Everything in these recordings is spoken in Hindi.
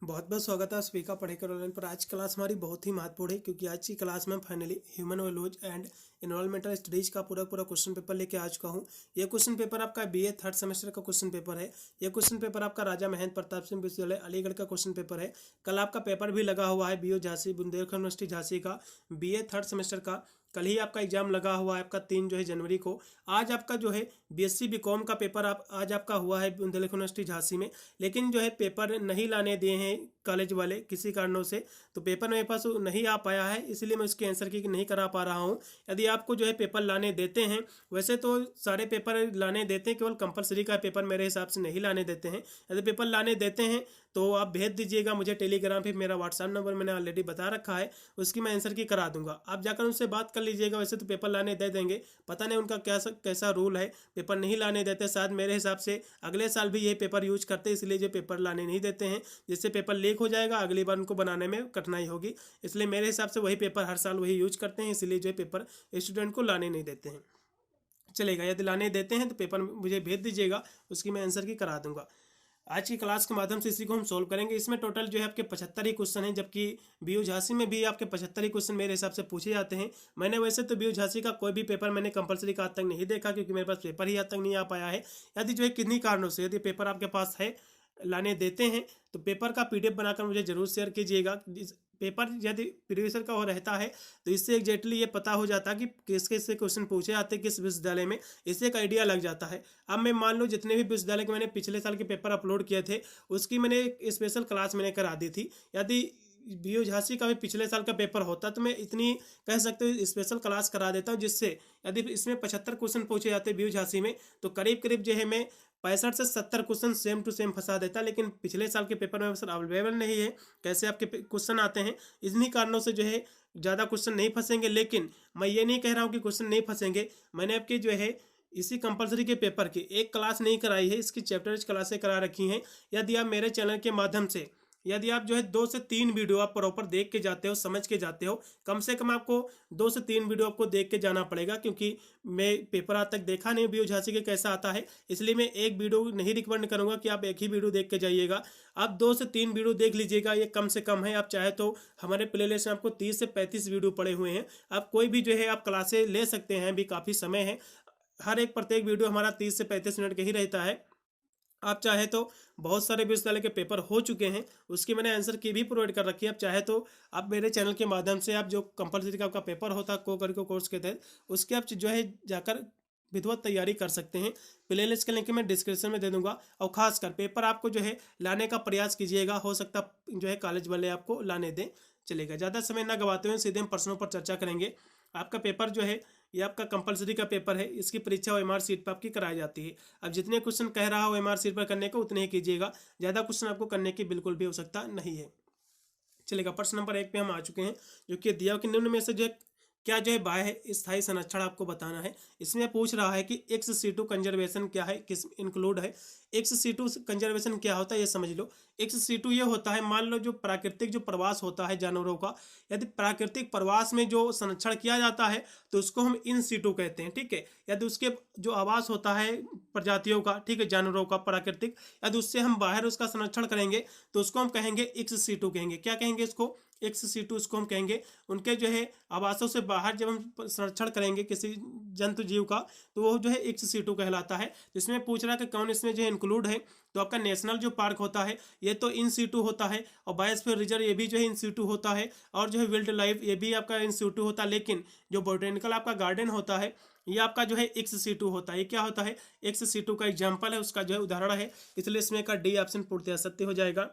बहुत बहुत स्वागत है आप सभी का पढ़ेकर ऑनलाइन पर। आज क्लास हमारी बहुत ही महत्वपूर्ण है क्योंकि आज की क्लास में finally human values and environmental studies का पूरा क्वेश्चन पेपर लेके आ चुका हूँ। ये क्वेश्चन पेपर आपका बीए थर्ड सेमेस्टर का क्वेश्चन पेपर है। ये क्वेश्चन पेपर आपका राजा महेंद्र प्रताप सिंह विश्वविद्यालय अलीगढ़ का क्वेश्चन पेपर है। कल आपका पेपर भी लगा हुआ है बीओ झांसी बुंदेलखंड यूनिवर्सिटी झांसी का बीए थर्ड सेमेस्टर का। कल ही आपका एग्जाम लगा हुआ है आपका 3 जनवरी को। आज आपका बीएससी बीकॉम का पेपर आज आपका हुआ है बुंदेलखंड यूनिवर्सिटी झांसी में। लेकिन पेपर नहीं लाने दिए हैं कॉलेज वाले किसी कारणों से, तो पेपर मेरे पास नहीं आ पाया है, इसलिए मैं उसकी आंसर की नहीं करा पा रहा हूँ। यदि आपको पेपर लाने देते हैं, वैसे तो सारे पेपर लाने देते हैं, केवल कंपलसरी का पेपर मेरे हिसाब से नहीं लाने देते हैं। यदि पेपर लाने देते हैं तो आप भेज दीजिएगा मुझे टेलीग्राम पे, मेरा व्हाट्सएप नंबर मैंने ऑलरेडी बता रखा है, उसकी मैं आंसर की करा दूंगा। आप जाकर उनसे बात कर लीजिएगा। वैसे तो पेपर लाने दे देंगे, पता नहीं उनका कैसा रूल है, पेपर नहीं लाने देते। शायद मेरे हिसाब से अगले साल भी ये पेपर यूज करते, इसलिए जो पेपर लाने नहीं देते हैं, जिससे पेपर लीक हो जाएगा, अगली बार उनको बनाने में कठिनाई होगी। इसलिए मेरे हिसाब से वही पेपर हर साल वही यूज करते हैं, इसलिए पेपर स्टूडेंट को लाने नहीं देते हैं। चलेगा, यदि लाने देते हैं तो पेपर मुझे भेज दीजिएगा, उसकी मैं आंसर की करा दूंगा। आज की क्लास के माध्यम से इसी को हम सोल्व करेंगे। इसमें टोटल आपके 75 ही क्वेश्चन हैं, जबकि बीयू झांसी में भी आपके 75 ही क्वेश्चन मेरे हिसाब से पूछे जाते हैं। मैंने वैसे तो बीयू झांसी का कोई भी पेपर मैंने कंपलसरी का आज तक नहीं देखा, क्योंकि मेरे पास पेपर ही आज तक नहीं आ पाया है। यदि किन्हीं कारणों से यदि पेपर आपके पास है, लाने देते हैं, तो पेपर का पीडीएफ बनाकर मुझे जरूर शेयर कीजिएगा। पेपर यदि प्रीवियस का हो रहता है तो इससे एग्जैक्टली ये पता हो जाता है कि किस किस से क्वेश्चन पूछे जाते हैं किस विश्वविद्यालय में, इससे एक आइडिया लग जाता है। अब मैं मान लो जितने भी विश्वविद्यालय के मैंने पिछले साल के पेपर अपलोड किए थे, उसकी मैंने एक स्पेशल क्लास मैंने करा दी थी। यदि बीयू झांसी का भी पिछले साल का पेपर होता तो मैं इतनी कह सकते हो स्पेशल क्लास करा देता हूँ, जिससे यदि इसमें 75 क्वेश्चन पूछे जाते बीयू झांसी में, तो करीब करीब मैं 65 से 70 क्वेश्चन सेम टू सेम फंसा देता। लेकिन पिछले साल के पेपर में सर अवेलेबल नहीं है कैसे आपके क्वेश्चन आते हैं, इन्हीं कारणों से ज़्यादा क्वेश्चन नहीं फंसेंगे। लेकिन मैं ये नहीं कह रहा हूँ कि क्वेश्चन नहीं फंसेंगे। मैंने आपके इसी कंपलसरी के पेपर की एक क्लास नहीं कराई है, इसकी चैप्टर क्लासें करा रखी हैं। यदि आप मेरे चैनल के माध्यम से यदि आप 2 से 3 वीडियो आप प्रॉपर देख के जाते हो, समझ के जाते हो, कम से कम आपको 2 से 3 वीडियो आपको देख के जाना पड़ेगा, क्योंकि मैं पेपर आज तक देखा नहीं बीयू झांसी के कैसा आता है। इसलिए मैं एक वीडियो नहीं रिकमेंड करूंगा कि आप एक ही वीडियो देख के जाइएगा। आप 2 से 3 वीडियो देख लीजिएगा, ये कम से कम है। आप चाहे तो हमारे प्लेलिस्ट में आपको 30 से 35 वीडियो पड़े हुए हैं, आप कोई भी आप क्लासे ले सकते हैं। अभी काफ़ी समय है, हर एक प्रत्येक वीडियो हमारा 30 से 35 मिनट का ही रहता है। आप चाहे तो बहुत सारे विश्वविद्यालय के पेपर हो चुके हैं, उसकी मैंने आंसर की भी प्रोवाइड कर रखी है। आप चाहे तो आप मेरे चैनल के माध्यम से आप जो कंपलसरी का आपका पेपर होता है को करिकुलर कोर्स के तहत, उसके आप जाकर विधिवत तैयारी कर सकते हैं। प्लेलिस्ट के लिंक मैं डिस्क्रिप्शन में दे दूंगा। और खासकर पेपर आपको लाने का प्रयास कीजिएगा, हो सकता कॉलेज वाले आपको लाने दें। चलेगा, ज़्यादा समय ना गवाते हुए सीधे हम प्रश्नों पर चर्चा करेंगे। आपका पेपर ये आपका कंपलसरी का पेपर है, इसकी परीक्षा ओएमआर सीट पर आपकी कराई जाती है। अब जितने क्वेश्चन कह रहा हो ओएमआर सीट पर करने को उतने ही कीजिएगा, ज़्यादा क्वेश्चन आपको करने की बिल्कुल भी आवश्यकता नहीं है। चलेगा, प्रश्न नंबर 1 पे हम आ चुके हैं, जो कि दिया कि निम्न में से क्या बाह्य स्थायी संरक्षण आपको बताना है। इसमें पूछ रहा है कि एक्स सीटू कंजर्वेशन क्या है, किस इंक्लूड है। एक्स सीटू कंजर्वेशन क्या होता है ये समझ लो। एक्स सीटू ये होता है, मान लो प्राकृतिक प्रवास होता है जानवरों का, यदि प्राकृतिक प्रवास में जो संरक्षण किया जाता है तो उसको हम इन सीटू कहते हैं, ठीक है। यदि उसके जो आवास होता है प्रजातियों का, ठीक है, जानवरों का प्राकृतिक, यदि उससे हम बाहर उसका संरक्षण करेंगे तो उसको हम कहेंगे एक्स सीटू कहेंगे। क्या कहेंगे इसको? एक्स सीटू इसको हम कहेंगे। उनके आवासों से बाहर जब हम संरक्षण करेंगे किसी जंतु जीव का, तो वो एक्स सीटू कहलाता है। जिसमें पूछ रहा है कि कौन इसमें इंक्लूड है, तो आपका नेशनल पार्क होता है ये तो इन सीटू होता है, और बायोस्फीयर रिजर्व ये भी इन सीटू होता है, और वाइल्ड लाइफ ये भी आपका इन सीटू होता है। लेकिन जो बोटेनिकल आपका गार्डन होता है ये आपका एक्स सीटू होता है। ये क्या होता है? एक्स सीटू का एग्जाम्पल है, उसका उदाहरण है, इसलिए इसमें का डी ऑप्शन पूर्णतः सत्य हो जाएगा।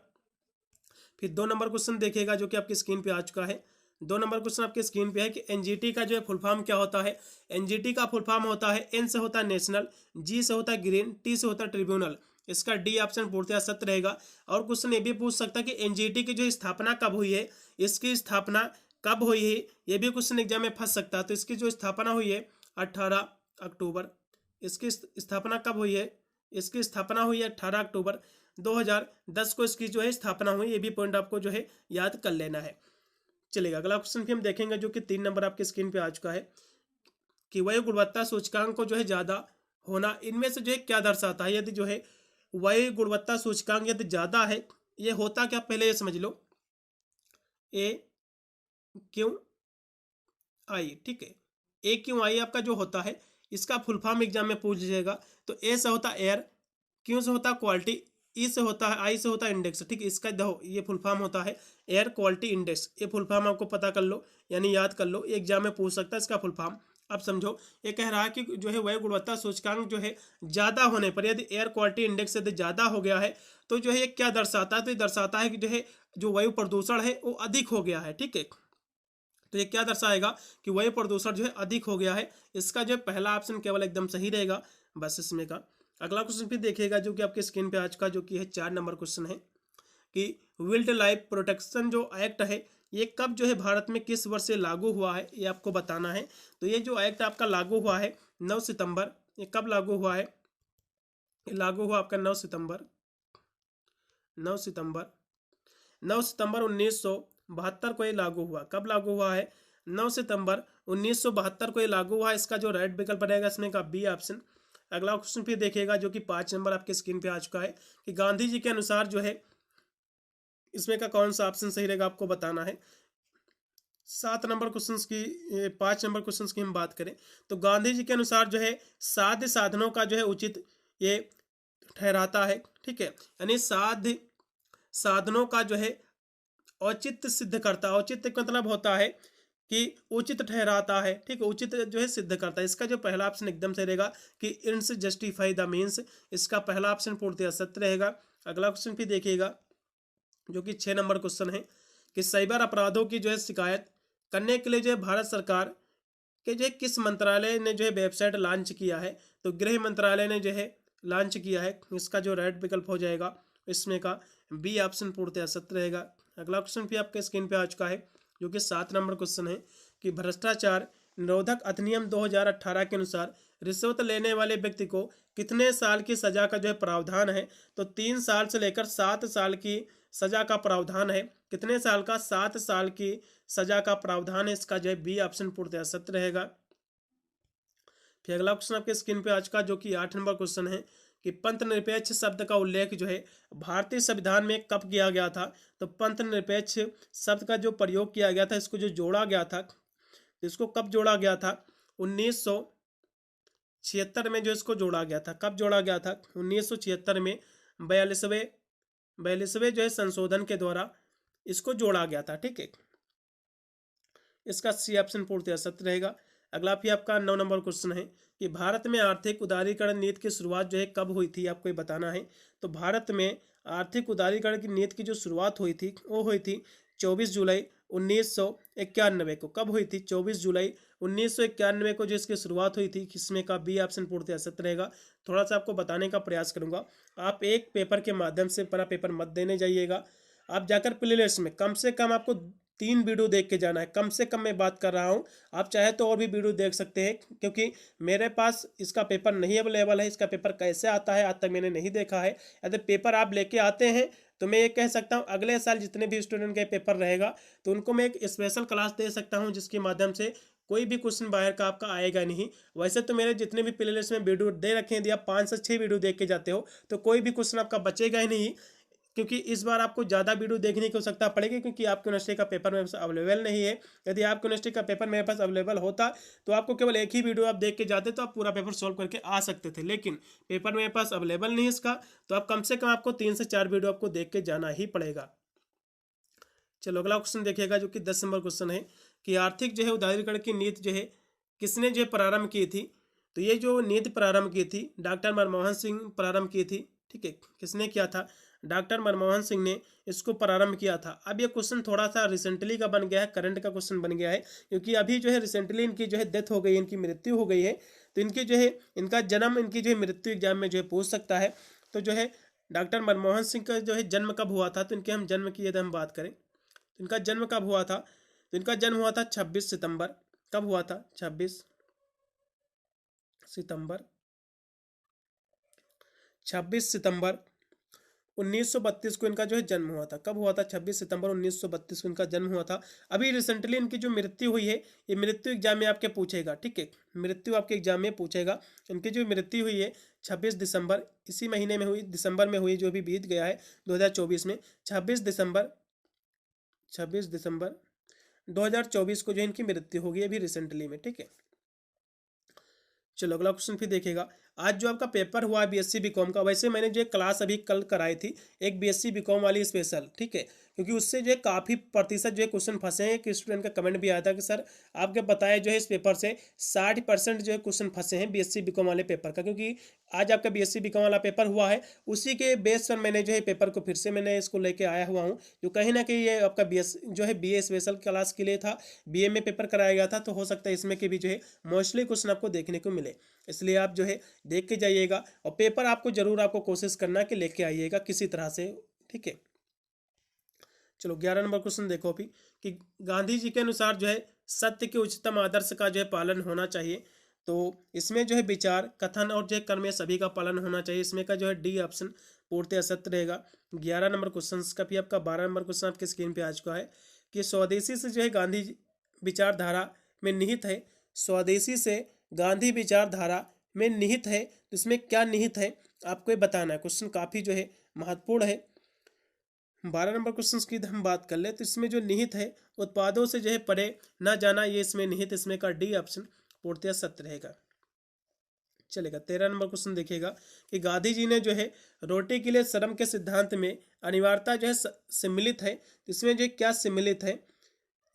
फिर 2 नंबर क्वेश्चन देखिएगा, जो कि आपकी स्क्रीन पे आ चुका है। 2 नंबर क्वेश्चन आपके स्क्रीन पे है कि एनजीटी का फुल फॉर्म क्या होता है। एनजीटी का फुल फॉर्म होता है, एन से होता है नेशनल, जी से होता है ग्रीन, टी से होता है ट्रिब्यूनल। इसका डी ऑप्शन पूर्णतः सत्य रहेगा। और क्वेश्चन ये भी पूछ सकता है कि एनजीटी की स्थापना कब हुई है, इसकी स्थापना कब हुई है, ये भी क्वेश्चन एग्जाम में फंस सकता है। तो इसकी स्थापना हुई है 18 अक्टूबर। इसकी स्थापना कब हुई है? इसकी स्थापना हुई है 18 अक्टूबर 2010 को इसकी स्थापना हुई। ये भी पॉइंट आपको याद कर लेना है। चलेगा, अगला क्वेश्चन भी हम देखेंगे, जो कि 3 नंबर आपके स्क्रीन पे आ चुका है कि वायु गुणवत्ता सूचकांक को ज्यादा होना इनमें से क्या दर्शाता है। यदि वायु गुणवत्ता सूचकांक यदि ज्यादा है ये होता क्या, पहले ये समझ लो, ए क्यू आई, ठीक है। ए क्यू आई आपका जो होता है, इसका फुल फॉर्म एग्जाम में पूछ लीजिएगा। तो ए से होता है एयर, क्यू से होता है क्वालिटी, ई से होता है, आई से होता है इंडेक्स, ठीक है। इसका देखो ये फुल फॉर्म होता है एयर क्वालिटी इंडेक्स। ये फुल फॉर्म आपको पता कर लो, यानी याद कर लो, एग्जाम में पूछ सकता है इसका फुल फॉर्म। अब समझो, ये कह रहा है कि जो है वायु गुणवत्ता सूचकांक जो है ज़्यादा होने पर, यदि एयर क्वालिटी इंडेक्स यदि ज़्यादा हो गया है तो जो है ये क्या दर्शाता है, तो ये दर्शाता है कि जो है जो वायु प्रदूषण है वो अधिक हो गया है, ठीक है। तो ये क्या दर्शाएगा कि वायु प्रदूषण जो है अधिक हो गया है। इसका जो पहला ऑप्शन केवल एकदम सही रहेगा, बस इसमें का। अगला क्वेश्चन फिर देखिएगा जो कि आपके स्क्रीन पे आज का जो कि है 4 नंबर क्वेश्चन है कि वाइल्ड लाइफ प्रोटेक्शन जो एक्ट है ये कब जो है भारत में किस वर्ष से लागू हुआ है, ये आपको बताना है। तो ये जो एक्ट आपका लागू हुआ है 9 सितंबर, ये कब लागू हुआ है, ये लागू हुआ आपका 9 सितंबर, 9 सितंबर 9 सितंबर 1972 को ये लागू हुआ। कब लागू हुआ है, 9 सितंबर 1972 को ये लागू हुआ है। इसका जो राइट विकल्प रहेगा इसमें का बी ऑप्शन। अगला क्वेश्चन फिर देखिएगा जो कि 5 नंबर आपके स्क्रीन पे आ चुका है कि गांधी जी के अनुसार जो है इसमें का कौन सा ऑप्शन सही रहेगा, आपको बताना है। 7 नंबर क्वेश्चन की 5 नंबर क्वेश्चन की हम बात करें तो गांधी जी के अनुसार जो है साध्य साधनों का जो है उचित ये ठहराता है, ठीक है। यानी साध्य साधनों का जो है औचित्य सिद्ध करता है। औचित्य का मतलब होता है कि उचित ठहराता है, ठीक है, उचित जो है सिद्ध करता है। इसका जो पहला ऑप्शन एकदम से रहेगा कि इन्स जस्टिफाई द मीन्स, इसका पहला ऑप्शन पूर्णतः सत्य रहेगा। अगला क्वेश्चन भी देखिएगा जो कि 6 नंबर क्वेश्चन है कि साइबर अपराधों की जो है शिकायत करने के लिए जो है भारत सरकार के जो है किस मंत्रालय ने जो है वेबसाइट लॉन्च किया है, तो गृह मंत्रालय ने जो है लॉन्च किया है। इसका जो राइट विकल्प हो जाएगा इसमें का बी ऑप्शन पूर्णतः सत्य रहेगा। अगला क्वेश्चन भी आपके स्क्रीन पे आ चुका है जो कि 7 नंबर क्वेश्चन है कि भ्रष्टाचार निरोधक अधिनियम 2018 के अनुसार रिश्वत लेने वाले व्यक्ति को कितने साल की सजा का जो है प्रावधान है, तो 3 साल से लेकर 7 साल की सजा का प्रावधान है। कितने साल का, 7 साल की सजा का प्रावधान है। इसका जो है बी ऑप्शन पूर्णतः सत्य रहेगा। फिर अगला क्वेश्चन आपके स्क्रीन पे आज का जो कि 8 नंबर क्वेश्चन है कि पंथ निरपेक्ष शब्द का उल्लेख जो है भारतीय संविधान में कब किया गया था, तो पंथ निरपेक्ष शब्द का जो प्रयोग किया गया था, इसको जो जोड़ा गया था, तो इसको कब जोड़ा गया था, 1976 में जो इसको जोड़ा गया था। कब जोड़ा गया था, 1976 में 42वें जो है संशोधन के द्वारा इसको जोड़ा गया था, ठीक है। इसका सी ऑप्शन पूर्णतः सत्य रहेगा। अगला भी आपका 9 नंबर क्वेश्चन है कि भारत में आर्थिक उदारीकरण नीति की शुरुआत जो है कब हुई थी, आपको ये बताना है। तो भारत में आर्थिक उदारीकरण की नीति की जो शुरुआत हुई थी वो हुई थी 24 जुलाई 1991 को। कब हुई थी, 24 जुलाई 1991 को जो इसकी शुरुआत हुई थी। किसमें का बी ऑप्शन पूर्णतः सत्य रहेगा। थोड़ा सा आपको बताने का प्रयास करूंगा। आप एक पेपर के माध्यम से पूरा पेपर मत देने जाइएगा, आप जाकर प्ले लिस्ट में कम से कम आपको 3 वीडियो देख के जाना है। कम से कम मैं बात कर रहा हूँ, आप चाहे तो और भी वीडियो देख सकते हैं, क्योंकि मेरे पास इसका पेपर नहीं अवेलेबल है। इसका पेपर कैसे आता है आज तक मैंने नहीं देखा है। यदि पेपर आप लेके आते हैं तो मैं ये कह सकता हूँ अगले साल जितने भी स्टूडेंट का पेपर रहेगा तो उनको मैं एक स्पेशल क्लास दे सकता हूँ, जिसके माध्यम से कोई भी क्वेश्चन बाहर का आपका आएगा नहीं। वैसे तो मेरे जितने भी प्ले लिस्ट में वीडियो दे रखे हैं, यदि आप 5 से 6 वीडियो देख के जाते हो तो कोई भी क्वेश्चन आपका बचेगा ही नहीं, क्योंकि इस बार आपको ज़्यादा वीडियो देखने की आवश्यकता पड़ेगी, क्योंकि आपकी यूनिवर्सिटी का पेपर मेरे पास अवेलेबल नहीं है। यदि आपकी यूनिवर्सिटी का पेपर मेरे पास अवेलेबल होता तो आपको केवल एक ही वीडियो आप देख के जाते तो आप पूरा पेपर सॉल्व करके आ सकते थे, लेकिन पेपर मेरे पास अवेलेबल नहीं है इसका, तो आप कम से कम आपको 3 से 4 वीडियो आपको देख के जाना ही पड़ेगा। चलो अगला क्वेश्चन देखिएगा जो कि 10 नंबर क्वेश्चन है कि आर्थिक जो है उदारीकरण की नीति जो है किसने जो है प्रारंभ की थी, तो ये जो नीति प्रारंभ की थी डॉक्टर मनमोहन सिंह प्रारंभ की थी, ठीक है। किसने किया था, डॉक्टर मनमोहन सिंह ने इसको प्रारंभ किया था। अब ये क्वेश्चन थोड़ा सा रिसेंटली का बन गया है, करंट का क्वेश्चन बन गया है, क्योंकि अभी जो है रिसेंटली इनकी जो है डेथ हो गई है, इनकी मृत्यु हो गई है। तो इनकी जो है इनका जन्म, इनकी जो है मृत्यु एग्जाम में जो है पूछ सकता है। तो जो है डॉक्टर मनमोहन सिंह का जो है जन्म कब हुआ था, तो इनके हम जन्म की यदि हम बात करें तो इनका जन्म कब हुआ था, तो इनका जन्म हुआ था 26 सितंबर। कब हुआ था, 26 सितंबर 26 सितंबर 1932 को इनका जो है जन्म हुआ था। कब हुआ था? 26 सितंबर 1932 को इनका जन्म हुआ था। अभी रिसेंटली इनकी जो मृत्यु हुई है, ये मृत्यु एग्जाम में आपके पूछेगा, ठीक है, मृत्यु आपके एग्जाम में पूछेगा। इनकी जो मृत्यु हुई है 26 दिसंबर इसी महीने में हुई, दिसंबर में हुई, जो भी बीत गया है 2024 में। 26 दिसंबर 2024 को जो इनकी मृत्यु होगी अभी रिसेंटली में, ठीक है। चलो अगला क्वेश्चन फिर देखेगा। आज जो आपका पेपर हुआ है बीएससी बीकॉम का, वैसे मैंने जो क्लास अभी कल कराई थी एक बीएससी बीकॉम वाली स्पेशल, ठीक है, क्योंकि उससे जो है काफ़ी प्रतिशत जो है क्वेश्चन फंसे हैं। कि स्टूडेंट का कमेंट भी आया था कि सर आपके बताया जो है इस पेपर से 60% जो है क्वेश्चन फंसे हैं बीएससी बीकॉम वाले पेपर का, क्योंकि आज आपका बीएससी बीकॉम वाला पेपर हुआ है, उसी के बेस पर मैंने जो है पेपर को फिर से मैंने इसको लेके आया हुआ हूँ। जो कहीं ना कहीं ये आपका बीएस जो है बीए स्पेशल क्लास के लिए था, बीए में पेपर कराया गया था, तो हो सकता है इसमें के भी जो है मोस्टली क्वेश्चन आपको देखने को मिले। इसलिए आप जो है देख के जाइएगा और पेपर आपको जरूर आपको कोशिश करना कि लेके आइएगा किसी तरह से, ठीक है। चलो 11 नंबर क्वेश्चन देखो अभी कि गांधी जी के अनुसार जो है सत्य के उच्चतम आदर्श का जो है पालन होना चाहिए। तो इसमें जो है विचार, कथन और जो है कर्म सभी का पालन होना चाहिए। इसमें का जो है डी ऑप्शन पूर्णतः सत्य रहेगा। 11 नंबर क्वेश्चन का भी आपका 12 नंबर क्वेश्चन आपके स्क्रीन पे आ चुका है कि स्वदेशी से जो है गांधी विचारधारा में निहित है। स्वदेशी से गांधी विचारधारा में निहित है, तो इसमें क्या निहित है आपको ये बताना है। क्वेश्चन काफ़ी जो है महत्वपूर्ण है। 12 नंबर क्वेश्चन की हम बात कर ले तो इसमें जो निहित है उत्पादों से जो है परे ना जाना, ये इसमें निहित, इसमें का डी ऑप्शन पूर्णतः सत्य रहेगा। चलेगा 13 नंबर क्वेश्चन देखिएगा कि गांधी जी ने जो है रोटी के लिए श्रम के सिद्धांत में अनिवार्यता जो है सम्मिलित है, तो इसमें जो है क्या सम्मिलित है।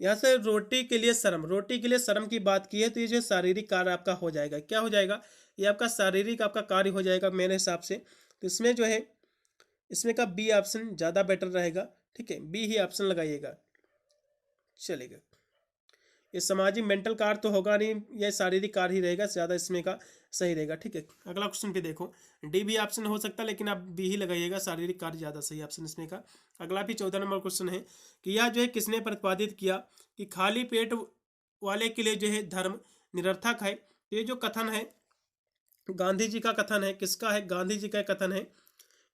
यहाँ से रोटी के लिए श्रम, रोटी के लिए श्रम की बात की है, तो ये जो शारीरिक कार्य आपका हो जाएगा। क्या हो जाएगा? ये आपका शारीरिक आपका कार्य हो जाएगा मेरे हिसाब से। तो इसमें जो है इसमें का बी ऑप्शन ज़्यादा बेटर रहेगा, ठीक है, बी ही ऑप्शन लगाइएगा। चलेगा, ये सामाजिक मेंटल कार्य तो होगा नहीं, ये शारीरिक कार्य ही रहेगा, ज़्यादा इसमें का सही रहेगा, ठीक है। अगला क्वेश्चन पे देखो, डी भी ऑप्शन हो सकता है लेकिन आप बी ही लगाइएगा, शारीरिक कार्य ज़्यादा सही ऑप्शन इसमें का। अगला भी 14 नंबर क्वेश्चन है कि यह जो है किसने प्रतिपादित किया कि खाली पेट वाले के लिए जो है धर्म निरर्थक है। तो ये जो कथन है गांधी जी का कथन है, किसका है? गांधी जी का कथन है।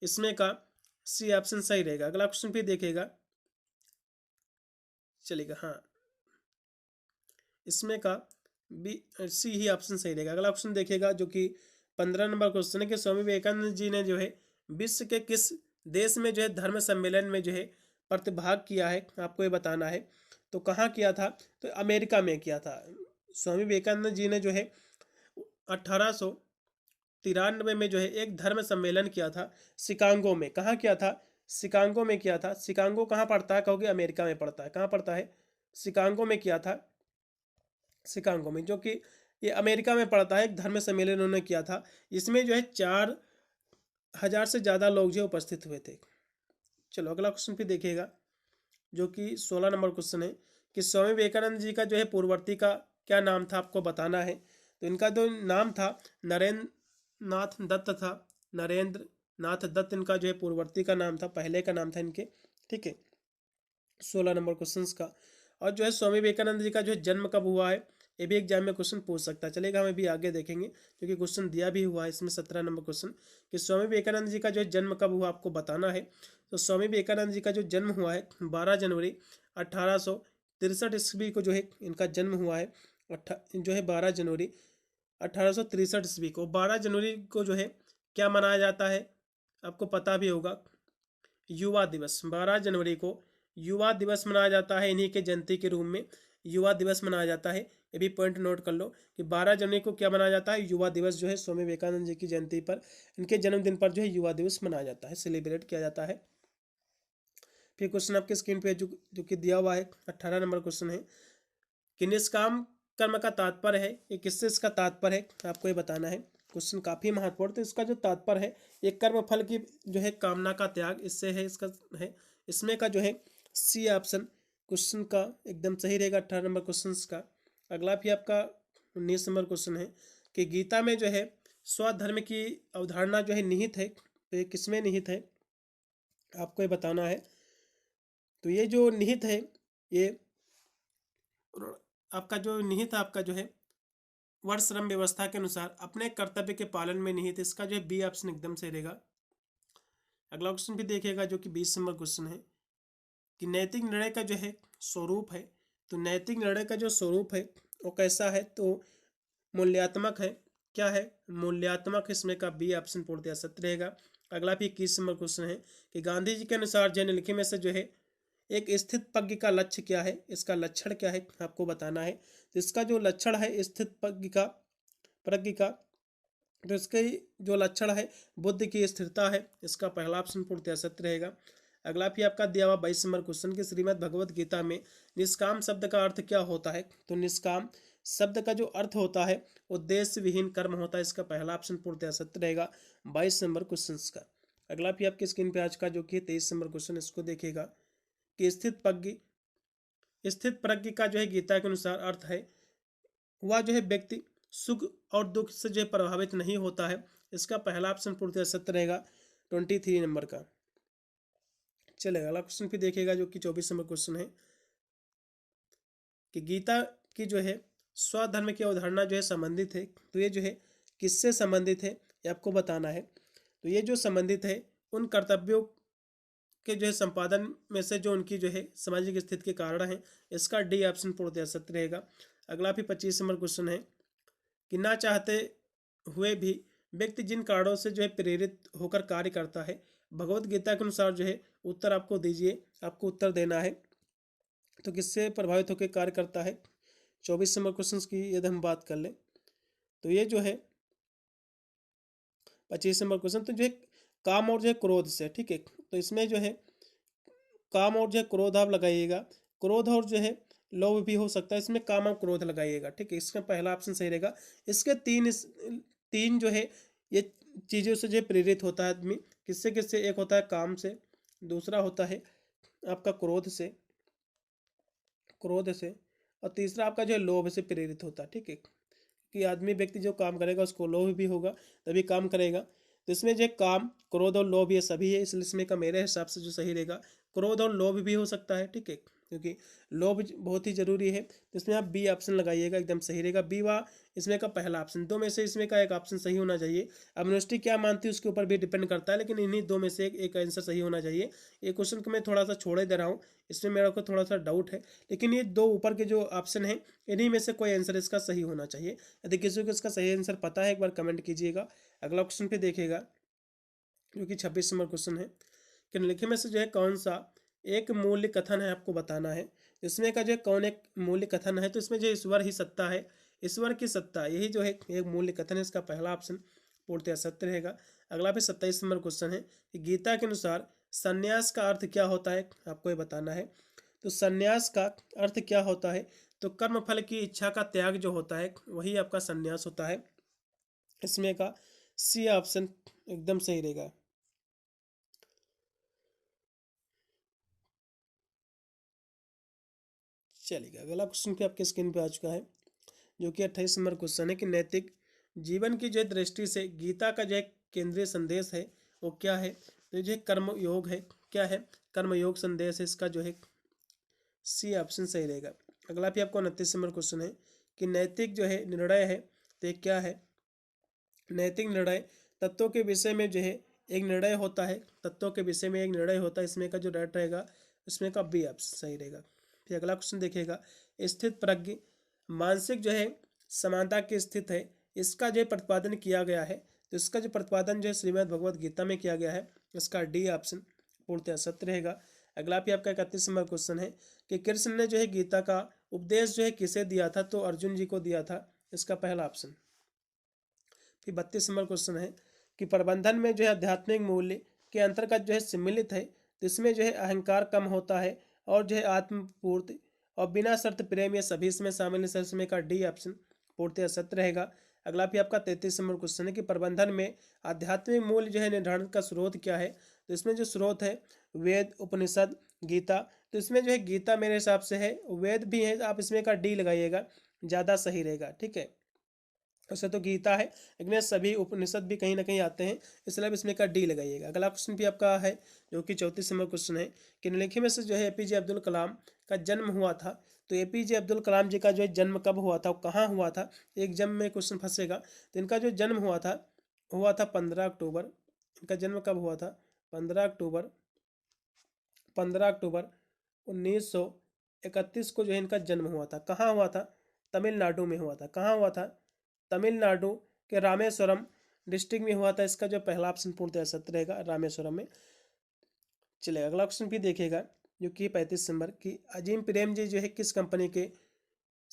इसमें का सी ऑप्शन सही रहेगा। अगला क्वेश्चन भी देखेगा, चलेगा, हाँ, इसमें का बी सी ही ऑप्शन सही रहेगा। अगला क्वेश्चन देखेगा जो कि 15 नंबर क्वेश्चन है कि स्वामी विवेकानंद जी ने जो है विश्व के किस देश में जो है धर्म सम्मेलन में जो है प्रतिभाग किया है, आपको ये बताना है। तो कहाँ किया था? तो अमेरिका में किया था। स्वामी विवेकानंद जी ने जो है 1893 में जो है एक धर्म सम्मेलन किया था शिकागो में। कहाँ किया था? शिकागो में किया था। शिकागो कहाँ पड़ता है कहोगे? अमेरिका में पड़ता है। कहाँ पड़ता है? शिकागो में किया था। शिकागो में, जो कि ये अमेरिका में पड़ता है, एक धर्म सम्मेलन उन्होंने किया था। इसमें जो है 4000 से ज़्यादा लोग जो उपस्थित हुए थे। चलो अगला क्वेश्चन भी देखिएगा जो कि 16 नंबर क्वेश्चन है कि स्वामी विवेकानंद जी का जो है पूर्ववर्ती का क्या नाम था, आपको बताना है। तो इनका जो नाम था नरेंद्र नाथ दत्त था। नरेंद्र नाथ दत्त इनका जो है पूर्ववर्ती का नाम था, पहले का नाम था इनके, ठीक है। 16 नंबर क्वेश्चन का। और जो है स्वामी विवेकानंद जी का जो है जन्म कब हुआ है, ये भी एग्जाम में क्वेश्चन पूछ सकता है। चलेगा, हम अभी आगे देखेंगे क्योंकि क्वेश्चन दिया भी हुआ है इसमें 17 नंबर क्वेश्चन कि स्वामी विवेकानंद जी का जो जन्म कब हुआ, आपको बताना है। तो स्वामी विवेकानंद जी का जो जन्म हुआ है 12 जनवरी 1863 ईस्वी को जो है इनका जन्म हुआ है। जो है 12 जनवरी 1863 ईस्वी को। 12 जनवरी को जो है क्या मनाया जाता है, आपको पता भी होगा, युवा दिवस। 12 जनवरी को युवा दिवस मनाया जाता है, इन्हीं के जयंती के रूप में युवा दिवस मनाया जाता है। ये भी पॉइंट नोट कर लो कि 12 जनवरी को क्या मनाया जाता है, युवा दिवस जो है स्वामी विवेकानंद जी की जयंती पर, इनके जन्मदिन पर जो है युवा दिवस मनाया जाता है, सेलिब्रेट किया जाता है। फिर क्वेश्चन आपके स्क्रीन पे जो कि दिया हुआ है 18 नंबर क्वेश्चन है कि निष्काम कर्म का तात्पर्य है, ये किससे इसका तात्पर्य है, आपको ये बताना है। क्वेश्चन काफ़ी महत्वपूर्ण। तो इसका जो तात्पर्य है ये कर्म फल की जो है कामना का त्याग, इससे है, इसका है। इसमें का जो है सी ऑप्शन क्वेश्चन का एकदम सही रहेगा 18 नंबर क्वेश्चन का। अगला भी आपका 19 नंबर क्वेश्चन है कि गीता में जो है स्वधर्म की अवधारणा जो है निहित है, तो ये किसमें निहित है, आपको ये बताना है। तो ये जो निहित है ये आपका जो निहित आपका जो है वर्ष श्रम व्यवस्था के अनुसार अपने कर्तव्य के पालन में निहित, इसका जो है बी ऑप्शन एकदम सही रहेगा। अगला क्वेश्चन भी देखिएगा जो कि 20 नंबर क्वेश्चन है कि नैतिक निर्णय का जो है स्वरूप है। तो नैतिक निर्णय का जो स्वरूप है वो कैसा है, तो मूल्यात्मक है। क्या है? मूल्यात्मक। इसमें का बी ऑप्शन पूर्णतः सत्य रहेगा। अगला भी 21 नंबर क्वेश्चन है कि गांधी जी के अनुसार जो निम्नलिखित में से जो है एक स्थित प्रज्ञ का लक्ष्य क्या है, इसका लक्षण क्या है आपको बताना है। तो इसका जो लक्षण है स्थित प्रज्ञ का, तो इसके जो लक्षण है बुद्धि की स्थिरता है। इसका पहला ऑप्शन पूर्णतः सत्य रहेगा। अगला भी आपका दिया हुआ 22 नंबर क्वेश्चन की श्रीमद् भगवत गीता में निष्काम शब्द का अर्थ क्या होता है। तो निष्काम शब्द का जो अर्थ होता है उद्देश्य विहीन कर्म होता है। इसका पहला ऑप्शन पूर्णतः सत्य रहेगा 22 नंबर क्वेश्चन का। अगला भी आपकी स्क्रीन पे आज का जो कि 23 नंबर क्वेश्चन, इसको देखिएगा कि स्थित प्रज्ञ का जो है गीता के अनुसार अर्थ है वह जो है व्यक्ति सुख और दुख से जो है प्रभावित नहीं होता है। इसका पहला ऑप्शन पूर्णतः सत्य रहेगा 23 नंबर का। चलेगा अगला क्वेश्चन भी देखिएगा जो कि 24 नंबर क्वेश्चन है कि गीता की जो है स्वधर्म की अवधारणा जो है संबंधित है। तो ये जो है किससे संबंधित है ये आपको बताना है। तो ये जो संबंधित है उन कर्तव्यों के जो है संपादन में से जो उनकी जो है सामाजिक स्थिति के कारण है। इसका डी ऑप्शन पूर्णतः सत्य रहेगा। अगला भी 25 नंबर क्वेश्चन है कि ना चाहते हुए भी व्यक्ति जिन कारणों से जो है प्रेरित होकर कार्य करता है, भगवत गीता के अनुसार जो है उत्तर आपको दीजिए, आपको उत्तर देना है। तो किससे प्रभावित होकर कार्य करता है 24 नंबर क्वेश्चन की यदि हम बात कर लें तो ये जो है 25 नंबर क्वेश्चन तो जो है काम और जो है क्रोध से। ठीक है, तो इसमें जो है काम और जो है क्रोध आप लगाइएगा। क्रोध और जो है लोभ भी हो सकता है, इसमें काम और क्रोध लगाइएगा। ठीक है, इसका पहला ऑप्शन सही रहेगा। इसके तीन जो है ये चीज़ों से जो है प्रेरित होता है आदमी। किससे किससे? एक होता है काम से, दूसरा होता है आपका क्रोध से और तीसरा आपका जो है लोभ से प्रेरित होता है। ठीक है, कि आदमी व्यक्ति जो काम करेगा उसको लोभ भी होगा तभी काम करेगा। तो इसमें जो है काम, क्रोध और लोभ ये सभी है। इसलिए इसमें का मेरे हिसाब से जो सही रहेगा क्रोध और लोभ भी हो सकता है। ठीक है, क्योंकि लोभ बहुत ही जरूरी है। तो इसमें आप बी ऑप्शन लगाइएगा, एकदम सही रहेगा। बी वा इसमें का पहला ऑप्शन। दो में से इसमें का एक ऑप्शन सही होना चाहिए। अब यूनिवर्सिटी क्या मानती है उसके ऊपर भी डिपेंड करता है, लेकिन इन्हीं दो में से एक आंसर सही होना चाहिए। ये क्वेश्चन को मैं थोड़ा सा छोड़े दे रहा हूँ, इसमें मेरा को थोड़ा सा डाउट है, लेकिन ये दो ऊपर के जो ऑप्शन है इन्हीं में से कोई आंसर इसका सही होना चाहिए। यदि किसी को इसका सही आंसर पता है एक बार कमेंट कीजिएगा। अगला क्वेश्चन पे देखेगा जो कि 26 नंबर क्वेश्चन है कि निम्नलिखित में से जो है कौन सा एक मूल्य कथन है आपको बताना है। इसमें का जो है कौन एक मूल्य कथन है, तो इसमें जो ईश्वर ही सत्ता है, ईश्वर की सत्ता यही जो है एक मूल्य कथन है। इसका पहला ऑप्शन पूर्णतः सत्य रहेगा। अगला भी 27 नंबर क्वेश्चन है कि गीता के अनुसार संन्यास का अर्थ क्या होता है, आपको ये बताना है। तो संन्यास का अर्थ क्या होता है, तो कर्म फल की इच्छा का त्याग जो होता है वही आपका संन्यास होता है। इसमें का सी ऑप्शन एकदम सही रहेगा। चलिए अगला क्वेश्चन भी आपके स्क्रीन पे आ चुका है जो कि 28 नंबर क्वेश्चन है कि नैतिक जीवन की जो दृष्टि से गीता का जो एक केंद्रीय संदेश है वो क्या है। तो जो कर्म योग है, क्या है? कर्म योग संदेश है। इसका जो है सी ऑप्शन सही रहेगा। अगला भी आपको 29 नंबर क्वेश्चन है कि नैतिक जो है निर्णय है, तो ये क्या है? नैतिक निर्णय तत्वों के विषय में जो है एक निर्णय होता है, तत्वों के विषय में एक निर्णय होता है। इसमें का जो राइट रहेगा इसमें का बी ऑप्शन सही रहेगा। फिर अगला क्वेश्चन देखिएगा स्थित प्रज्ञ मानसिक जो है समानता की स्थित है, इसका जो प्रतिपादन किया गया है। तो इसका जो प्रतिपादन जो है श्रीमद् भगवद गीता में किया गया है। इसका डी ऑप्शन पूर्णतः सत्य रहेगा। अगला भी आपका 31 नंबर क्वेश्चन है कि कृष्ण ने जो है गीता का उपदेश जो है किसे दिया था, तो अर्जुन जी को दिया था। इसका पहला ऑप्शन। फिर 32 नंबर क्वेश्चन है कि प्रबंधन में जो है आध्यात्मिक मूल्य के अंतर्गत जो है सम्मिलित है, तो इसमें जो है अहंकार कम होता है और जो है आत्मपूर्ति और बिना शर्त प्रेम ये सभी इसमें शामिल है। इसमें का डी ऑप्शन पूर्णतः सत्य रहेगा। अगला भी आपका 33 नंबर क्वेश्चन है कि प्रबंधन में आध्यात्मिक मूल्य जो है निर्धारण का स्रोत क्या है। तो इसमें जो स्रोत है वेद, उपनिषद, गीता। तो इसमें जो है गीता मेरे हिसाब से है, वेद भी है, आप इसमें का डी लगाइएगा, ज़्यादा सही रहेगा। ठीक है, वैसे तो गीता है लेकिन ये सभी उपनिषद भी कहीं ना कहीं आते हैं, इसलिए अब इसमें का डी लगाइएगा। अगला क्वेश्चन भी आपका है जो कि 34 नंबर क्वेश्चन है कि निम्नलिखित में से जो है एपीजे अब्दुल कलाम का जन्म हुआ था। तो एपीजे अब्दुल कलाम जी का जो है जन्म कब हुआ था, कहाँ हुआ था, एक जन्म में क्वेश्चन फंसेगा। तो इनका जो जन्म हुआ था 15 अक्टूबर। इनका जन्म कब हुआ था? 15 अक्टूबर 1931 को जो है इनका जन्म हुआ था। कहाँ हुआ था? तमिलनाडु में हुआ था। कहाँ हुआ था? तमिलनाडु के रामेश्वरम डिस्ट्रिक्ट में हुआ था। इसका जो पहला ऑप्शन पूर्णतः सत्य रहेगा, रामेश्वरम में। चलिए अगला क्वेश्चन भी देखिएगा, जो कि 35 नंबर की अजीम प्रेमजी जो है किस कंपनी के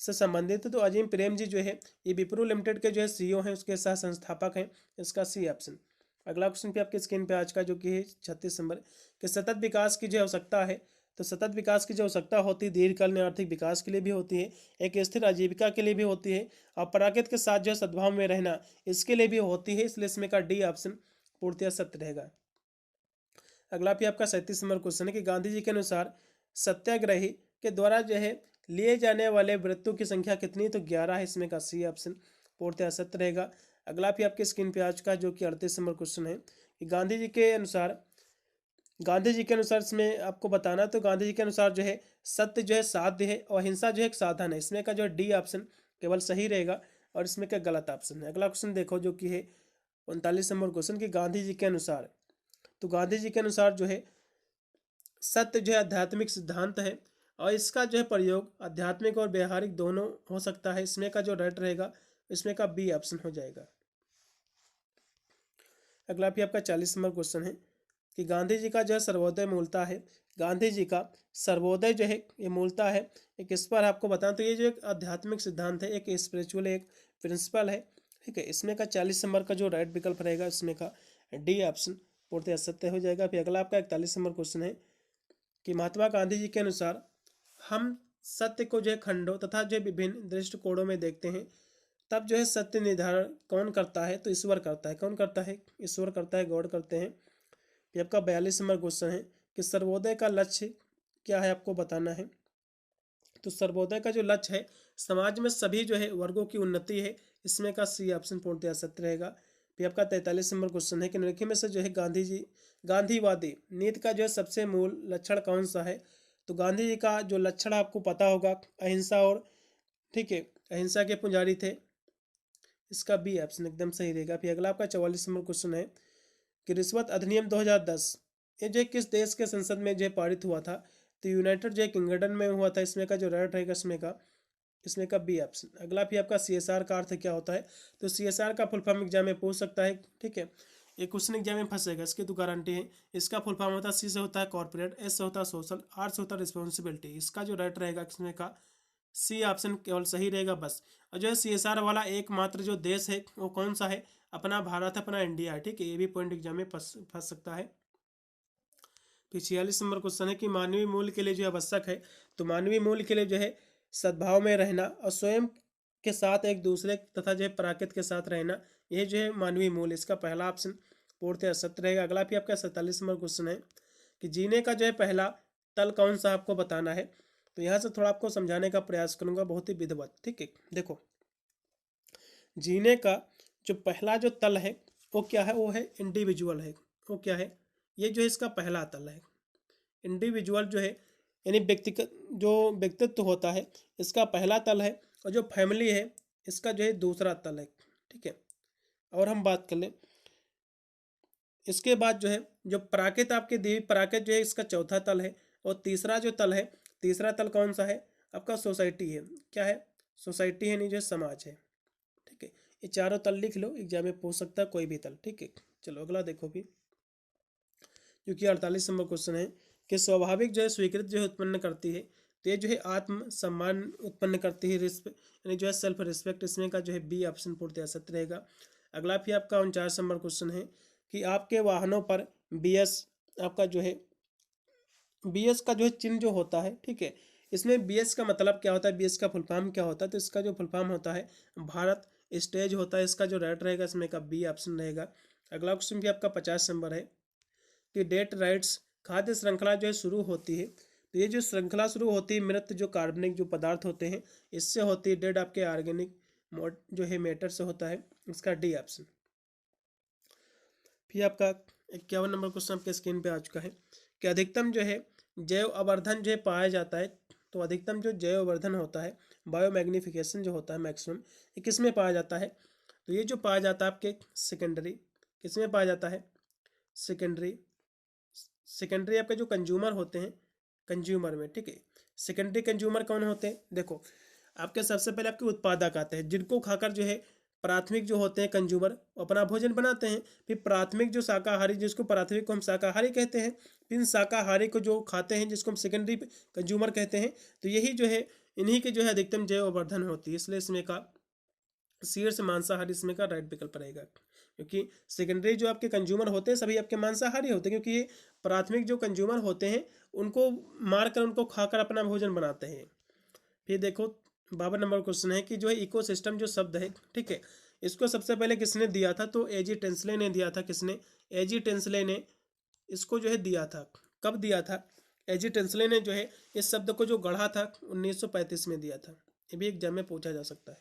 से संबंधित है? तो अजीम प्रेम जी जो है ये विप्रो लिमिटेड के जो है सीईओ हैं, उसके सह संस्थापक हैं। इसका सी ऑप्शन। अगला क्वेश्चन भी आपकी स्क्रीन पे आज का, जो कि है 36 नंबर कि सतत विकास की जो आवश्यकता है, तो सतत विकास की जो आवश्यकता होती है दीर्घकालीन आर्थिक विकास के लिए भी होती है, एक स्थिर आजीविका के लिए भी होती है, और प्रकृति के साथ जो है सद्भाव में रहना इसके लिए भी होती है। इसलिए इसमें का डी ऑप्शन पूर्णतः सत्य रहेगा। अगला भी आपका 37 नंबर क्वेश्चन है कि गांधी जी के अनुसार सत्याग्रही के द्वारा जो है लिए जाने वाले व्रतों की संख्या कितनी? तो 11 है। इसमें का सी ऑप्शन पूर्णतः सत्य रहेगा। अगला भी आपके स्क्रीन पे आज का, जो कि 38 नंबर क्वेश्चन है कि गांधी जी के अनुसार इसमें आपको बताना, तो गांधी जी के अनुसार जो है सत्य जो है साध्य है और हिंसा जो है एक साधन है। इसमें का जो डी ऑप्शन केवल सही रहेगा और इसमें का गलत ऑप्शन है। अगला क्वेश्चन देखो, जो कि है 39 नंबर क्वेश्चन कि गांधी जी के अनुसार, तो गांधी जी के अनुसार जो है सत्य जो है आध्यात्मिक सिद्धांत है और इसका जो है प्रयोग आध्यात्मिक और व्यवहारिक दोनों हो सकता है। इसमें का जो राइट रहेगा, इसमें का बी ऑप्शन हो जाएगा। अगला भी आपका 40 नंबर क्वेश्चन है कि गांधी जी का जो है सर्वोदय मूलता है, गांधी जी का सर्वोदय जो है ये मूलता है एक, इस पर आपको बताएं तो ये जो एक आध्यात्मिक सिद्धांत है, एक स्पिरिचुअल एक प्रिंसिपल है, ठीक है। इसमें का 40 नंबर का जो राइट विकल्प रहेगा, इसमें का डी ऑप्शन पूर्णतः सत्य हो जाएगा। फिर अगला आपका 41 नंबर क्वेश्चन है कि महात्मा गांधी जी के अनुसार हम सत्य को जो है खंडों तथा जो विभिन्न दृष्टिकोणों में देखते हैं, तब जो है सत्य निर्धारण कौन करता है? तो ईश्वर करता है। कौन करता है? ईश्वर करता है, गॉड करते हैं। फिर आपका 42 नंबर क्वेश्चन है कि सर्वोदय का लक्ष्य क्या है, आपको बताना है। तो सर्वोदय का जो लक्ष्य है समाज में सभी जो है वर्गों की उन्नति है। इसमें का सी ऑप्शन पूर्णतः सत्य रहेगा। फिर आपका 43 नंबर क्वेश्चन है कि निम्नलिखित में से जो है गांधीवादी नीति का जो है सबसे मूल लक्षण कौन सा है? तो गांधी जी का जो लक्षण आपको पता होगा अहिंसा और, ठीक है, अहिंसा के पुजारी थे। इसका बी ऑप्शन एकदम सही रहेगा। फिर अगला आपका 44 नंबर क्वेश्चन है कि रिश्वत अधिनियम 2010 ये जो किस देश के संसद में जो पारित हुआ था? तो यूनाइटेड जो किंगडम में हुआ था। इसमें का जो राइट रहेगा, इसमें का बी ऑप्शन। अगला भी आपका सीएसआर का अर्थ क्या होता है? तो सीएसआर का फुल फॉर्म एग्जाम में पूछ सकता है, ठीक है। एक क्वेश्चन एग्जाम में फंसेगा, इसकी तो गारंटी है। इसका फुल फॉर्म होता है, सी से होता है कॉर्पोरेट, एस से होता है सोशल, आर से होता है रिस्पॉन्सिबिलिटी। इसका जो राइट रहेगा, इसमें का सी ऑप्शन केवल सही रहेगा बस। और जो है सीएसआर वाला एकमात्र जो देश है वो कौन सा है? अपना भारत, अपना इंडिया है, ठीक है। ये भी पॉइंट एग्जाम में फंस सकता है। फिर 46 नंबर क्वेश्चन है कि मानवीय मूल्य के लिए जो आवश्यक है, तो मानवीय मूल्य के लिए जो है सद्भाव में रहना और स्वयं के साथ एक दूसरे तथा जो है प्रकृति के साथ रहना, ये जो है मानवीय मूल्य। इसका पहला ऑप्शन पूर्णतः सत्य रहेगा। अगला भी आपका 47 नंबर क्वेश्चन है कि जीने का जो है पहला तल कौन सा, आपको बताना है। तो यहाँ से थोड़ा आपको समझाने का प्रयास करूंगा, बहुत ही विधिवत, ठीक है। देखो, जीने का जो पहला जो तल है वो क्या है? वो है इंडिविजुअल है। वो क्या है? ये जो है इसका पहला तल है। इंडिविजुअल जो है यानी व्यक्तिगत जो व्यक्तित्व होता है, इसका पहला तल है। और जो फैमिली है इसका जो है दूसरा तल है, ठीक है। और हम बात कर लें इसके बाद जो है जो प्राकृत आपके देवी प्राकृत जो है इसका चौथा तल है। और तीसरा जो तल है, तीसरा तल कौन सा है? आपका सोसाइटी है। क्या है? सोसाइटी है, नहीं जो समाज है, ठीक है। ये चारों तल लिख लो, एग्जाम में पूछ सकता है कोई भी तल, ठीक है। चलो अगला देखो भी, जो कि 48 नंबर क्वेश्चन है कि स्वाभाविक जो है स्वीकृति जो है उत्पन्न करती है, तो ये जो है आत्म सम्मान उत्पन्न करती है, रिस्पेक्ट यानी जो है सेल्फ रिस्पेक्ट। इसमें का जो है बी ऑप्शन पूर्णतः सत्य रहेगा। अगला भी आपका 49 नंबर क्वेश्चन है कि आपके वाहनों पर बीएस आपका जो है बीएस का जो है चिन्ह जो होता है, ठीक है। इसमें बीएस का मतलब क्या होता है, बीएस का फुल फॉर्म क्या होता है? तो इसका जो फुल फॉर्म होता है भारत स्टेज होता है। इसका जो राइट रहेगा, इसमें का बी ऑप्शन रहेगा। अगला क्वेश्चन भी आपका 50 नंबर है कि डेट राइट्स खाद्य श्रृंखला जो है शुरू होती है, तो ये जो श्रृंखला शुरू होती है मृत जो कार्बनिक जो पदार्थ होते हैं इससे होती है। डेड आपके ऑर्गेनिक जो है मैटर से होता है। इसका डी ऑप्शन। फिर आपका 51 नंबर क्वेश्चन आपके स्क्रीन पे आ चुका है कि अधिकतम जो है जैव आवर्धन जो है पाया जाता है। तो अधिकतम जो जैव आवर्धन होता है, बायोमैग्निफिकेशन जो होता है मैक्सिमम, ये किस में पाया जाता है? तो ये जो पाया जाता है आपके सेकेंडरी, किस में पाया जाता है? सेकेंडरी सेकेंडरी आपके जो कंज्यूमर होते हैं, कंज्यूमर में, ठीक है, सेकेंडरी कंज्यूमर कौन होते हैं? देखो आपके सबसे पहले आपके उत्पादक आते हैं, जिनको खाकर जो है प्राथमिक जो होते हैं कंज्यूमर अपना भोजन बनाते हैं। फिर प्राथमिक जो शाकाहारी, जिसको प्राथमिक को हम शाकाहारी कहते हैं, फिर शाकाहारी को जो खाते हैं जिसको हम सेकेंडरी कंज्यूमर कहते हैं। तो यही जो है इन्हीं के जो है अधिकतम जैव वर्धन होती है, इसलिए इसमें का शीर्ष मांसाहारी इसमें का राइट विकल्प रहेगा। क्योंकि सेकेंडरी जो आपके कंज्यूमर होते हैं सभी आपके मांसाहारी होते हैं, क्योंकि ये प्राथमिक जो कंज्यूमर होते हैं उनको मारकर उनको खाकर अपना भोजन बनाते हैं। फिर देखो 52 नंबर क्वेश्चन है कि जो है इकोसिस्टम जो शब्द है, ठीक है, इसको सबसे पहले किसने दिया था? तो एजी टेंसले ने दिया था। किसने? एजी टेंसले ने इसको जो है दिया था। कब दिया था? एजी टेंसले ने जो है इस शब्द को जो गढ़ा था 1935 में दिया था। ये भी एग्जाम में पूछा जा सकता है।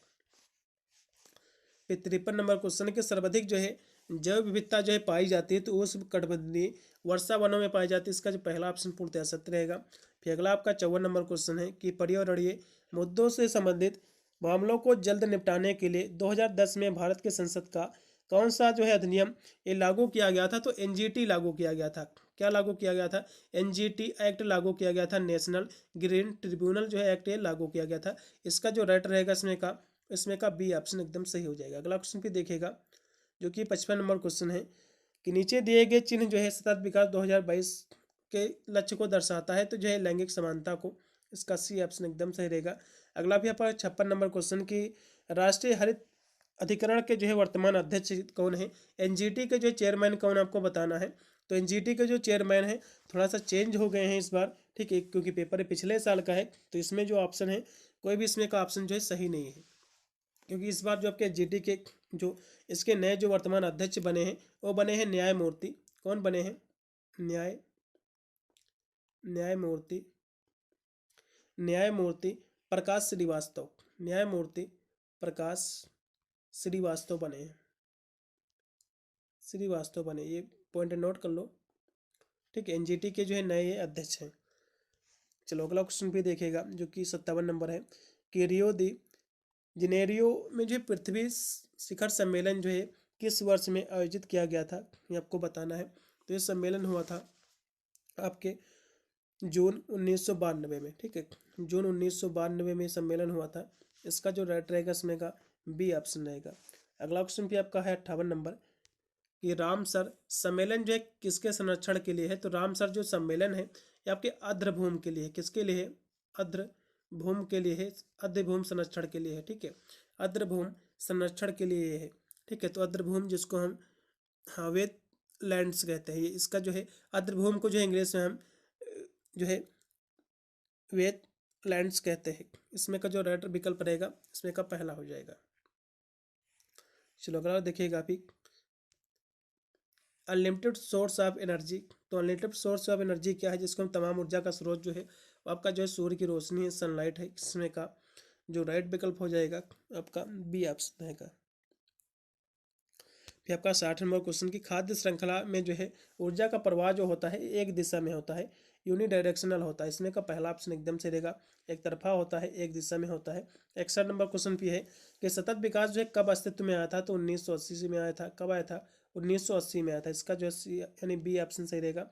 फिर 53 नंबर क्वेश्चन के सर्वाधिक जो है जैव विविधता जो है पाई जाती है तो उस कटिबंधीय वर्षा वनों में पाई जाती है। इसका जो पहला ऑप्शन पूर्णतः सत्य रहेगा। फिर अगला आपका 54 नंबर क्वेश्चन है कि पर्यावरणीय मुद्दों से संबंधित मामलों को जल्द निपटाने के लिए 2010 में भारत के संसद का कौन सा जो है अधिनियम ये लागू किया गया था? तो एनजीटी लागू किया गया था। क्या लागू किया गया था? एनजीटी एक्ट लागू किया गया था। नेशनल ग्रीन ट्रिब्यूनल जो है एक्ट ये लागू किया गया था। इसका जो राइट रहेगा इसमें का बी ऑप्शन एकदम सही हो जाएगा। अगला क्वेश्चन भी देखिएगा जो कि 55 नंबर क्वेश्चन है कि नीचे दिए गए चिन्ह जो है सतत विकास 2022 के लक्ष्य को दर्शाता है, तो जो है लैंगिक समानता को। इसका सी ऑप्शन एकदम सही रहेगा। अगला भी आपका 56 नंबर क्वेश्चन की राष्ट्रीय हरित अधिकरण के जो है वर्तमान अध्यक्ष कौन है? एनजीटी के जो चेयरमैन कौन आपको बताना है। तो एनजीटी के जो चेयरमैन है थोड़ा सा चेंज हो गए हैं इस बार, ठीक है, क्योंकि पेपर पिछले साल का है। तो इसमें जो ऑप्शन है कोई भी इसमें का ऑप्शन जो है सही नहीं है, क्योंकि इस बार जो आपके एनजीटी के जो इसके नए जो वर्तमान अध्यक्ष बने हैं वो बने हैं न्यायमूर्ति। कौन बने हैं? न्यायमूर्ति न्यायमूर्ति प्रकाश श्रीवास्तव। न्यायमूर्ति प्रकाश श्रीवास्तव बने हैं। श्रीवास्तव बने, ये पॉइंट नोट कर लो, ठीक है। एनजीटी के जो है नए अध्यक्ष हैं। चलो अगला क्वेश्चन भी देखेगा जो कि 57 नंबर है कि रियो दी जनेरियो में जो पृथ्वी शिखर सम्मेलन जो है किस वर्ष में आयोजित किया गया था, ये आपको बताना है। तो ये सम्मेलन हुआ था आपके जून 1992 में, ठीक है, जून 1992 में सम्मेलन हुआ था। इसका जो राइट रहेगा इसमें का बी ऑप्शन रहेगा। अगला क्वेश्चन भी आपका है 58 नंबर कि रामसर सम्मेलन जो है किसके संरक्षण के लिए है? तो रामसर जो सम्मेलन है ये आपके आर्द्रभूमि के लिए है। किसके लिए है? आर्द्रभूमि के लिए है, आर्द्रभूमि संरक्षण के लिए है, ठीक है, आर्द्रभूमि संरक्षण के लिए ये है, ठीक है। तो आर्द्रभूमि जिसको हम वेट लैंड्स कहते हैं, इसका जो है आर्द्रभूमि को जो है इंग्लिश में हम जो है वेट लैंड्स कहते हैं। इसमें का जो राइट विकल्प रहेगा इसमें का पहला हो जाएगा। चलो अगला देखिएगा अभी अनलिमिटेड सोर्स ऑफ एनर्जी। तो अनलिमिटेड सोर्स ऑफ एनर्जी क्या है? जिसको हम तमाम ऊर्जा का स्रोत जो है वो आपका जो है सूर्य की रोशनी है, सनलाइट है। इसमें का जो राइट विकल्प हो जाएगा आपका बी ऑप्शन रहेगा। फिर आपका 60 नंबर क्वेश्चन की खाद्य श्रृंखला में जो है ऊर्जा का प्रवाह जो होता है एक दिशा में होता है, यूनिडायरेक्शनल होता है। इसमें का पहला ऑप्शन एकदम से रहेगा, एक तरफा होता है, एक दिशा में होता है। 61 नंबर क्वेश्चन भी है कि सतत विकास जो है कब अस्तित्व में आया था? तो 1980 में आया था। कब आया था? 1980 में आया था। इसका जो है यानी बी ऑप्शन सही रहेगा।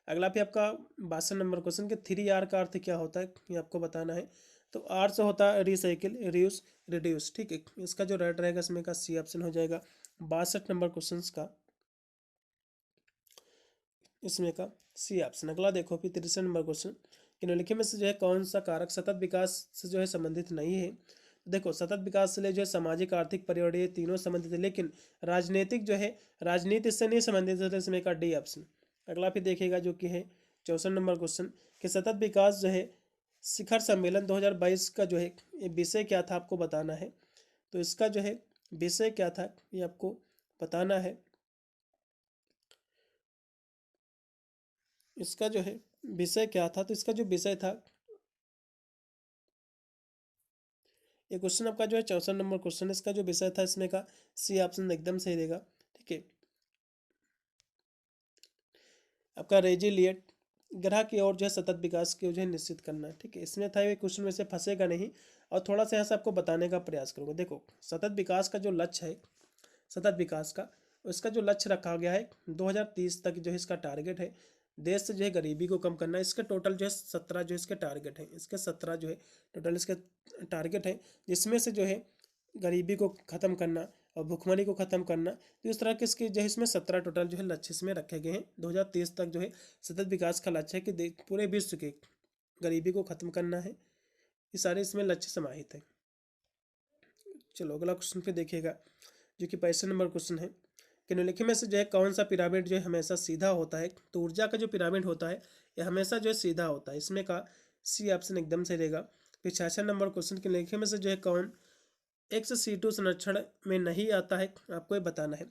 अगला भी आपका 62 नंबर क्वेश्चन के 3R का अर्थ क्या होता है, ये आपको बताना है। तो आर से होता है रिसाइकिल, रियूज, रिड्यूस, ठीक है। इसका जो राइट रहेगा इसमें का सी ऑप्शन हो जाएगा। 62 नंबर क्वेश्चन का इसमें का सी ऑप्शन। अगला देखो फिर 63 नंबर क्वेश्चन कि निम्नलिखित में से जो है कौन सा कारक सतत विकास से जो है संबंधित नहीं है? देखो सतत विकास से जो है सामाजिक, आर्थिक, पर्यावरणीय तीनों संबंधित है, लेकिन राजनीतिक जो है राजनीति से नहीं संबंधित है। इसमें का डी ऑप्शन। अगला फिर देखेगा जो कि है 64 नंबर क्वेश्चन कि सतत विकास जो है शिखर सम्मेलन 2022 का जो है ये विषय क्या था आपको बताना है। तो इसका जो है विषय क्या था ये आपको बताना है। इसका जो है विषय क्या था? तो इसका जो विषय था ये क्वेश्चन आपका जो है 64 नंबर क्वेश्चन, इसका जो विषय था इसमें का सी ऑप्शन एकदम सही देगा, ठीक है। आपका रेजिलिएट ग्रह की ओर जो है सतत विकास की जो है निश्चित करना है, ठीक है। इसमें था ये क्वेश्चन में से फंसेगा नहीं और थोड़ा सा यहाँ से आपको बताने का प्रयास करूँगा। देखो सतत विकास का जो लक्ष्य है, सतत विकास का इसका जो लक्ष्य रखा गया है 2030 तक जो है इसका टारगेट है देश से जो है गरीबी को कम करना। इसके टोटल जो है 17 जो इसके टारगेट हैं, इसके 17 जो है टोटल इसके टारगेट हैं, जिसमें से जो है गरीबी को ख़त्म करना और भुखमरी को ख़त्म करना। तो इस तरह के इसके जो है इसमें 17 टोटल जो है लक्ष्य इसमें रखे गए हैं। 2030 तक जो है सतत विकास का लक्ष्य है कि पूरे विश्व के गरीबी को ख़त्म करना है। ये सारे इसमें लक्ष्य समाहित है। चलो अगला क्वेश्चन पे देखिएगा, जो कि 65 नंबर क्वेश्चन है कि निम्नलिखित में से जो है कौन सा पिरामिड जो है हमेशा सीधा होता है। तो ऊर्जा का जो पिरामिड होता है ये हमेशा जो है सीधा होता है, इसमें का सी ऑप्शन एकदम सही रहेगा। फिर 66 नंबर क्वेश्चन के निम्नलिखित में से जो है कौन XC2 संरक्षण में नहीं आता है, आपको ये बताना है।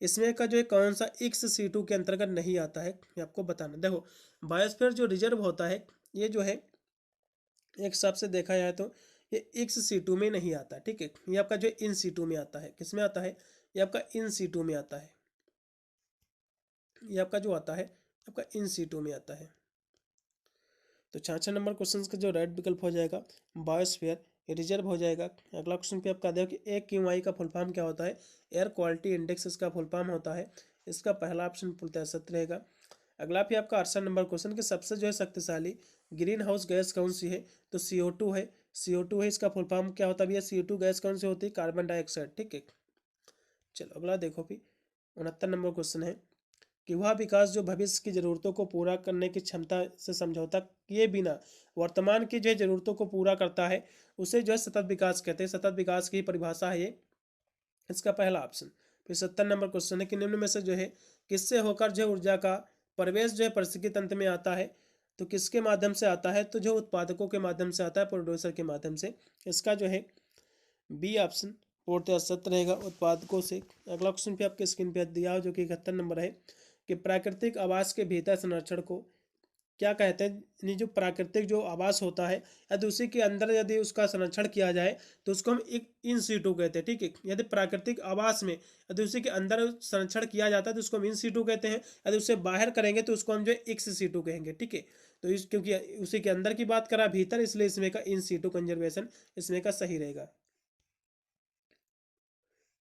इसमें का जो है कौन सा XC2 के अंतर्गत नहीं आता है, ये आपको बताना। देखो बायोस्फीयर जो रिजर्व होता है ये जो है एक हिसाब से देखा जाए तो ये XC2 में नहीं आता, ठीक है। ये आपका जो इन सीटू में आता है। किस में आता है? ये आपका इन सीटू में आता है। ये आपका जो आता है आपका इन सीटू में आता है। तो 66 नंबर क्वेश्चन का जो राइट विकल्प हो जाएगा बायोस्फीयर रिजर्व हो जाएगा। अगला क्वेश्चन पे आपका देखो कि AQI का फुल फॉर्म क्या होता है। एयर क्वालिटी इंडेक्स इसका फुल फॉर्म होता है। इसका पहला ऑप्शन पूर्णतः सत्य रहेगा। अगला भी आपका 68 नंबर क्वेश्चन के सबसे जो है शक्तिशाली ग्रीन हाउस गैस कौन सी है। तो CO2 है। CO2 है, इसका फुल फॉर्म क्या होता है भैया? CO2 गैस कौन सी होती है? कार्बन डाइऑक्साइड, ठीक है। चलो अगला देखो भी 69 नंबर क्वेश्चन है कि वह विकास जो भविष्य की जरूरतों को पूरा करने की क्षमता से समझौता किए बिना वर्तमान की जो है जरूरतों को पूरा करता है उसे जो है सतत विकास कहते हैं। सतत विकास की परिभाषा है ये, इसका पहला ऑप्शन। फिर 70 नंबर क्वेश्चन है कि निम्न में से जो है किससे होकर जो ऊर्जा का प्रवेश जो है पारिस्थितिकी तंत्र में आता है। तो किसके माध्यम से आता है? तो जो उत्पादकों के माध्यम से आता है, प्रोड्यूसर के माध्यम से। इसका जो है बी ऑप्शन पूर्णतः सत्य रहेगा, उत्पादकों से। अगला क्वेश्चन पे आपके स्क्रीन पे दिया हो जो कि 71 नंबर है कि प्राकृतिक आवास के भीतर संरक्षण को क्या कहते हैं। यानी जो प्राकृतिक जो आवास होता है यदि उसी के अंदर यदि उसका संरक्षण किया जाए तो उसको हम एक इन सीटू कहते हैं, ठीक है। यदि प्राकृतिक आवास में यदि उसी के अंदर संरक्षण किया जाता है तो उसको हम इन सीटू कहते हैं। यदि उसे बाहर करेंगे तो उसको हम जो एक्स सीटू कहेंगे, ठीक है। तो इस क्योंकि उसी के अंदर की बात करा भीतर, इसलिए इसमें का इन सीटू कंजर्वेशन इसमें का सही रहेगा,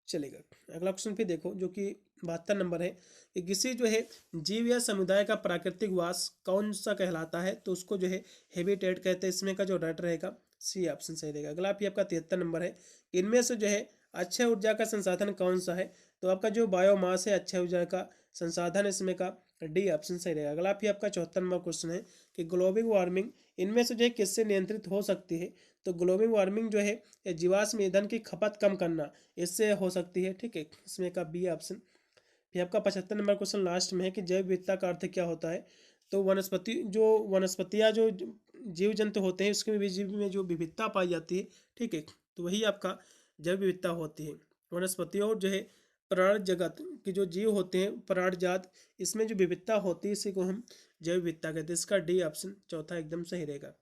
चलेगा। अगला क्वेश्चन पे देखो जो कि 72 नंबर है कि किसी जो है जीव या समुदाय का प्राकृतिक वास कौन सा कहलाता है। तो उसको जो है हैबिटेट कहते हैं। इसमें का जो राइट रहेगा सी ऑप्शन सही रहेगा। अगला भी आपका 73 नंबर है कि इनमें से जो है अक्षय ऊर्जा का संसाधन कौन सा है। तो आपका जो बायोमास है अक्षय ऊर्जा का संसाधन, इसमें का डी ऑप्शन सही रहेगा। अगला भी आपका 74 नंबर क्वेश्चन है कि ग्लोबल वार्मिंग इनमें से जो है किससे नियंत्रित हो सकती है। तो ग्लोबल वार्मिंग जो है जीवाश्म ईंधन की खपत कम करना, इससे हो सकती है, ठीक है। इसमें का बी ऑप्शन। फिर आपका 75 नंबर क्वेश्चन लास्ट में है कि जैव विविधता का अर्थ क्या होता है। तो वनस्पतियाँ जो जीव जंतु होते हैं उसके जीव में जो विविधता पाई जाती है, ठीक है, तो वही आपका जैव विविधता होती है। वनस्पतियों और जो है प्राण जगत के जो जीव होते हैं प्राण जात, इसमें जो विविधता होती है इसी को हम जैव विविधता कहते हैं। इसका डी ऑप्शन चौथा एकदम सही रहेगा।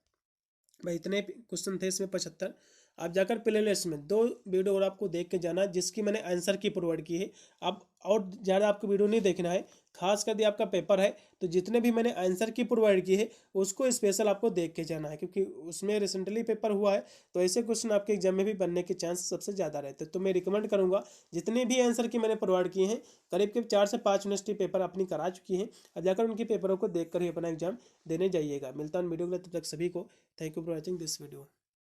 भाई इतने क्वेश्चन थे इसमें 75। आप जाकर प्ले लिस्ट में 2 वीडियो और आपको देख के जाना जिसकी मैंने आंसर की प्रोवाइड की है। आप और ज़्यादा आपको वीडियो नहीं देखना है, खास कर दिया आपका पेपर है तो जितने भी मैंने आंसर की प्रोवाइड की है उसको स्पेशल आपको देख के जाना है, क्योंकि उसमें रिसेंटली पेपर हुआ है तो ऐसे क्वेश्चन आपके एग्जाम में भी बनने के चांस सबसे ज़्यादा रहते हैं। तो मैं रिकमेंड करूँगा जितने भी आंसर की मैंने प्रोवाइड किए हैं करीब 4 से 5 यूनिवर्सिटी पेपर अपनी करा चुकी हैं। अब जाकर उनके पेपरों को देख कर ही अपना एग्जाम देने जाइएगा। मिलता हूँ वीडियो के लिए, तब तक सभी को thank you for watching this video.